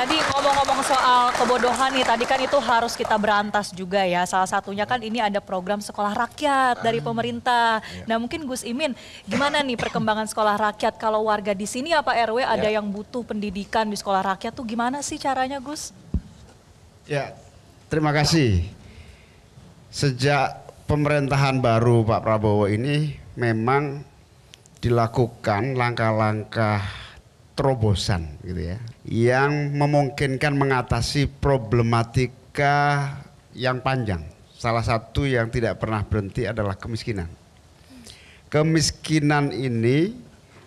Tadi ngomong-ngomong soal kebodohan nih, tadi kan itu harus kita berantas juga ya. Salah satunya kan ini ada program sekolah rakyat dari pemerintah. Nah mungkin Gus Imin, gimana nih perkembangan sekolah rakyat? Kalau warga di sini apa RW ada yang butuh pendidikan di sekolah rakyat tuh gimana sih caranya Gus? Ya, terima kasih. Sejak pemerintahan baru Pak Prabowo ini memang dilakukan langkah-langkah terobosan gitu ya, yang memungkinkan mengatasi problematika yang panjang. Salah satu yang tidak pernah berhenti adalah kemiskinan. Kemiskinan ini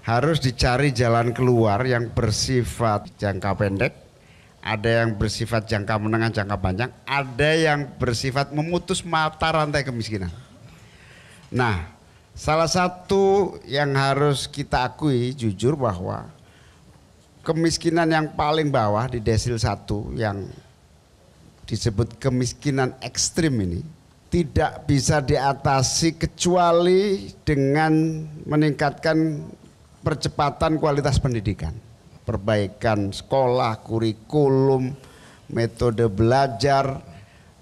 harus dicari jalan keluar yang bersifat jangka pendek, ada yang bersifat jangka menengah, jangka panjang, ada yang bersifat memutus mata rantai kemiskinan. Nah, salah satu yang harus kita akui jujur bahwa kemiskinan yang paling bawah di desil 1 yang disebut kemiskinan ekstrim ini tidak bisa diatasi kecuali dengan meningkatkan percepatan kualitas pendidikan. Perbaikan sekolah, kurikulum, metode belajar,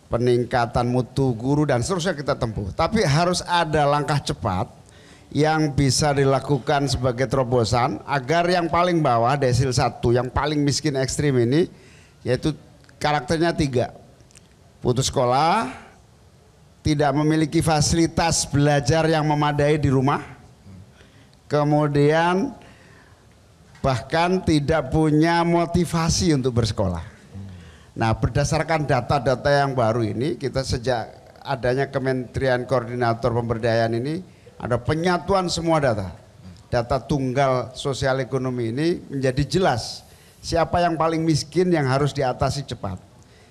peningkatan mutu guru dan seterusnya kita tempuh. Tapi harus ada langkah cepat yang bisa dilakukan sebagai terobosan agar yang paling bawah desil 1 yang paling miskin ekstrim ini, yaitu karakternya 3, putus sekolah, tidak memiliki fasilitas belajar yang memadai di rumah, kemudian bahkan tidak punya motivasi untuk bersekolah. Nah, berdasarkan data-data yang baru ini, kita sejak adanya Kementerian Koordinator Pemberdayaan ini ada penyatuan semua data tunggal sosial ekonomi ini menjadi jelas siapa yang paling miskin yang harus diatasi cepat.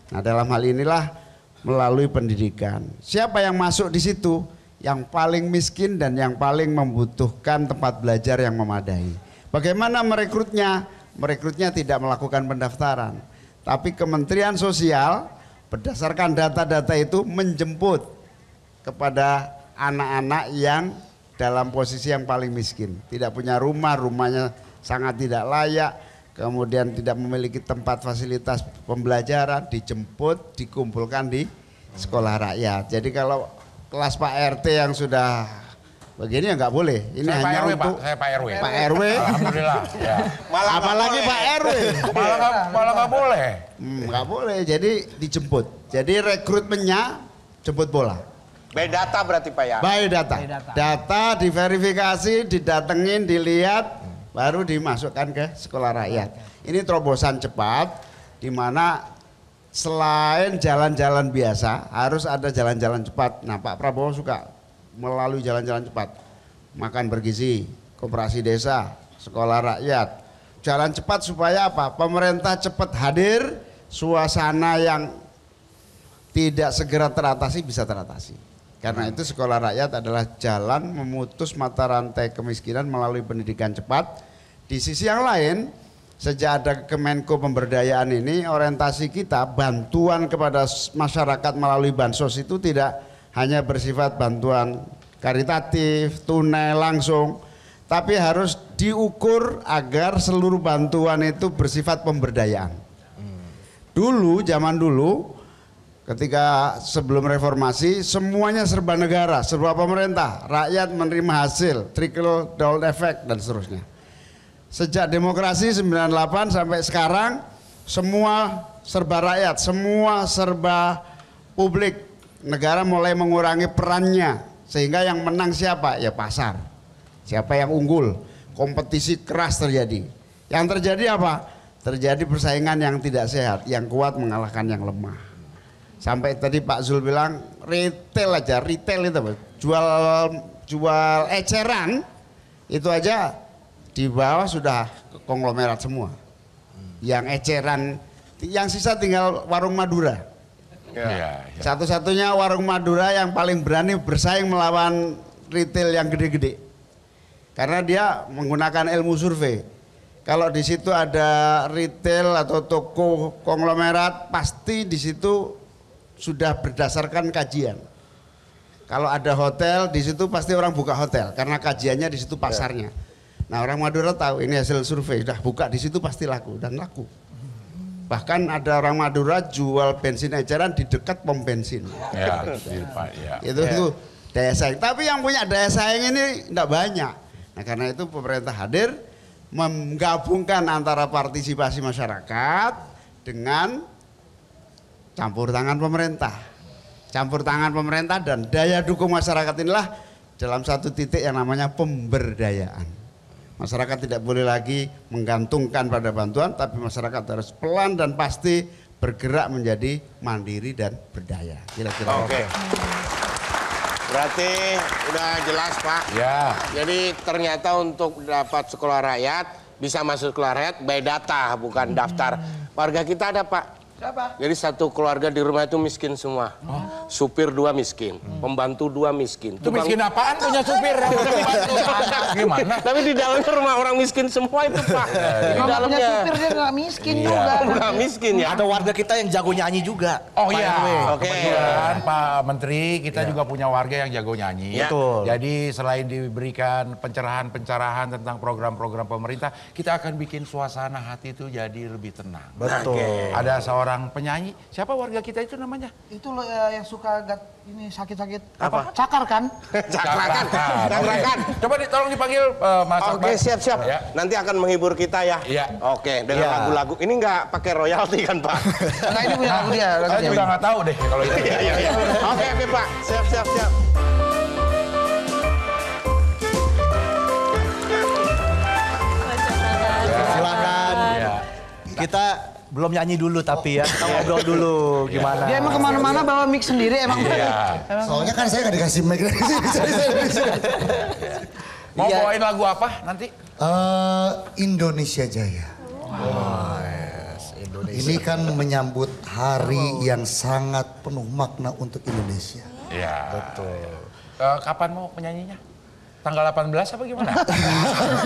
Nah, dalam hal inilah melalui pendidikan. Siapa yang masuk di situ? Yang paling miskin dan yang paling membutuhkan tempat belajar yang memadai. Bagaimana merekrutnya? Merekrutnya tidak melakukan pendaftaran, tapi Kementerian Sosial berdasarkan data-data itu menjemput kepada anak-anak yang dalam posisi yang paling miskin, tidak punya rumah, rumahnya sangat tidak layak, kemudian tidak memiliki tempat fasilitas pembelajaran, dijemput, dikumpulkan di sekolah rakyat. Jadi kalau kelas Pak RT yang sudah begini ya nggak boleh. Ini saya hanya Pak untuk Pak RW. Pak RW. Alhamdulillah. Ya. Apalagi Pak RW. Malah nggak boleh. Nggak boleh. Jadi dijemput. Jadi rekrutmennya jemput bola. By data berarti Pak ya? By data. Data diverifikasi, didatengin, dilihat, baru dimasukkan ke sekolah rakyat. Ini terobosan cepat, di mana selain jalan-jalan biasa, harus ada jalan-jalan cepat. Nah, Pak Prabowo suka melalui jalan-jalan cepat. Makan bergizi, koperasi desa, sekolah rakyat. Jalan cepat supaya apa? Pemerintah cepat hadir, suasana yang tidak segera teratasi bisa teratasi. Karena itu sekolah rakyat adalah jalan memutus mata rantai kemiskinan melalui pendidikan cepat. Di sisi yang lain, sejak ada Kemenko Pemberdayaan ini, orientasi kita bantuan kepada masyarakat melalui bansos itu tidak hanya bersifat bantuan karitatif, tunai langsung, tapi harus diukur agar seluruh bantuan itu bersifat pemberdayaan. Dulu, zaman dulu, ketika sebelum reformasi semuanya serba negara, serba pemerintah, rakyat menerima hasil, trickle down effect dan seterusnya. Sejak demokrasi 98 sampai sekarang semua serba rakyat, semua serba publik. Negara mulai mengurangi perannya sehingga yang menang siapa? Ya pasar. Siapa yang unggul? Kompetisi keras terjadi. Yang terjadi apa? Terjadi persaingan yang tidak sehat, yang kuat mengalahkan yang lemah. Sampai tadi Pak Zul bilang retail aja, retail itu jual eceran itu aja di bawah sudah konglomerat semua. Yang eceran, yang sisa tinggal warung Madura. Satu-satunya warung Madura yang paling berani bersaing melawan retail yang gede-gede. Karena dia menggunakan ilmu survei. Kalau di situ ada retail atau toko konglomerat, pasti di situ sudah berdasarkan kajian. Kalau ada hotel di situ pasti orang buka hotel karena kajiannya di situ pasarnya. Nah, orang Madura tahu ini hasil survei, sudah buka di situ pasti laku dan laku. Bahkan ada orang Madura jual bensin eceran di dekat pom bensin. Ya, Pak, ya. Itu daya saing. Tapi yang punya daya saing ini tidak banyak. Nah karena itu pemerintah hadir menggabungkan antara partisipasi masyarakat dengan campur tangan pemerintah. Campur tangan pemerintah dan daya dukung masyarakat inilah dalam satu titik yang namanya pemberdayaan. Masyarakat tidak boleh lagi menggantungkan pada bantuan, tapi masyarakat harus pelan dan pasti bergerak menjadi mandiri dan berdaya. Kira-kira. Oke. Berarti udah jelas Pak. Ya. Jadi ternyata untuk dapat sekolah rakyat, bisa masuk sekolah rakyat by data bukan daftar. Warga kita ada Pak. Siapa? Jadi satu keluarga di rumah itu miskin semua. Supir 2 miskin, pembantu 2 miskin. Itu miskin apaan punya supir? Gimana? Tapi di dalamnya rumah orang miskin semua itu Pak. Di Kalau punya dalamnya. supir dia nggak miskin Iya. juga. Bukan miskin ya. Ada warga kita yang jago nyanyi juga. Oh Pak iya, RW. Oke. kebetulan Pak Menteri kita juga punya warga yang jago nyanyi. Ya. Betul. Jadi selain diberikan pencerahan-pencerahan tentang program-program pemerintah, kita akan bikin suasana hati itu jadi lebih tenang. Betul. Ada seorang penyanyi, siapa warga kita itu namanya? Itu loh yang suka ini sakit-sakit apa? Cakar kan? Cakrakan. Cakrakan. Coba tolong dipanggil Mas Oke, Akbar. siap-siap. Ya. Nanti akan menghibur kita ya. Iya. Oke, dengan Iya. lagu-lagu. Ini nggak pakai royalti kan, Pak? Nah ini punya lagu dia. lagu Saya dia. juga nggak tahu deh kalau itu. Iya. Oke, Pak. Siap. Silakan. Ya. Kita belum nyanyi dulu tapi ya, kita ngobrol dulu gimana. Dia emang kemana-mana bawa mic sendiri emang. Iya. Soalnya kan saya nggak dikasih mic dari sini. Mau Iya. bawain lagu apa nanti? Indonesia Jaya. Ini kan menyambut hari yang sangat penuh makna untuk Indonesia. Iya. Betul. Kapan mau penyanyinya? Tanggal 18 apa gimana?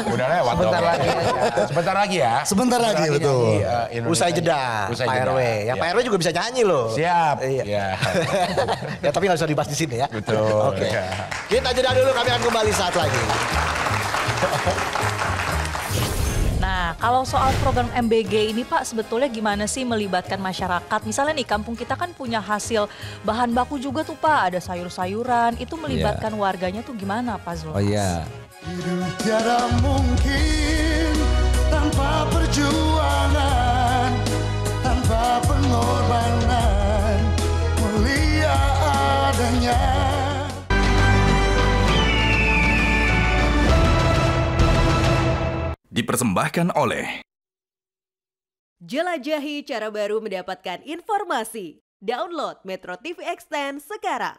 Udah lewat Sebentar dong. lagi aja. Sebentar lagi ya. Sebentar lagi, betul. nyanyi, Indonesia. Usai jeda, Usai Pak jeda. RW. Ya, Iya. Pak RW juga bisa nyanyi loh. Siap. Iya. Iya. Ya tapi nggak usah dibahas di sini ya. Betul. Oke. Iya. Kita jeda dulu, kami akan kembali saat lagi. Nah, kalau soal program MBG ini Pak, sebetulnya gimana sih melibatkan masyarakat? Misalnya nih, kampung kita kan punya hasil bahan baku juga tuh Pak, ada sayur-sayuran. Itu melibatkan warganya tuh gimana Pak Zulmas? Oh iya, Hidup tiada mungkin tanpa perjuangan, tanpa pengorbanan, mulia adanya. Dipersembahkan oleh Jelajahi cara baru mendapatkan informasi. Download Metro TV Extend sekarang.